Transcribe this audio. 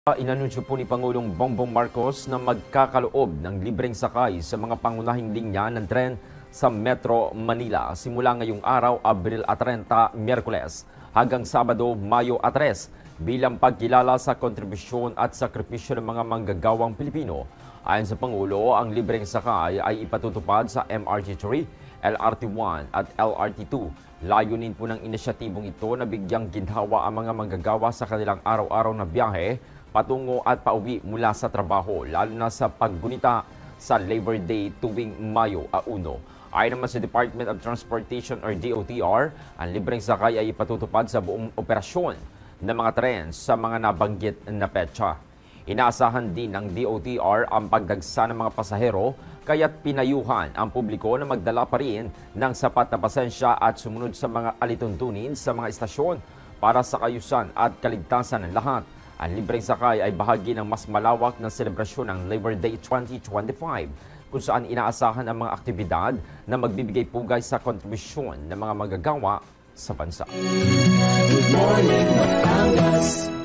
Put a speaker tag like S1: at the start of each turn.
S1: Inanunsyo po ni Pangulong Bongbong Marcos na magkakaloob ng libreng sakay sa mga pangunahing linya ng tren sa Metro Manila simula ngayong araw, Abril 30, Miyerkules hanggang Sabado, Mayo 3 bilang pagkilala sa kontribusyon at sakripisyo ng mga manggagawang Pilipino. Ayon sa Pangulo, ang libreng sakay ay ipatutupad sa MRT3, LRT1 at LRT2. Layunin po ng inisyatibong ito na bigyang ginhawa ang mga manggagawa sa kanilang araw-araw na biyahe patungo at pauwi mula sa trabaho, lalo na sa paggunita sa Labor Day tuwing Mayo 1. Ayon naman sa Department of Transportation or DOTR, ang libreng sakay ay ipatutupad sa buong operasyon ng mga tren sa mga nabanggit na petsa. Inaasahan din ng DOTR ang pagdagsa ng mga pasahero, kaya't pinayuhan ang publiko na magdala pa rin ng sapat na pasensya at sumunod sa mga alituntunin sa mga istasyon para sa kayusan at kaligtasan ng lahat. Ang libreng sakay ay bahagi ng mas malawak na selebrasyon ng Labor Day 2025 kung saan inaasahan ang mga aktibidad na magbibigay pugay sa kontribusyon ng mga manggagawa sa bansa.
S2: Good morning, Batangas.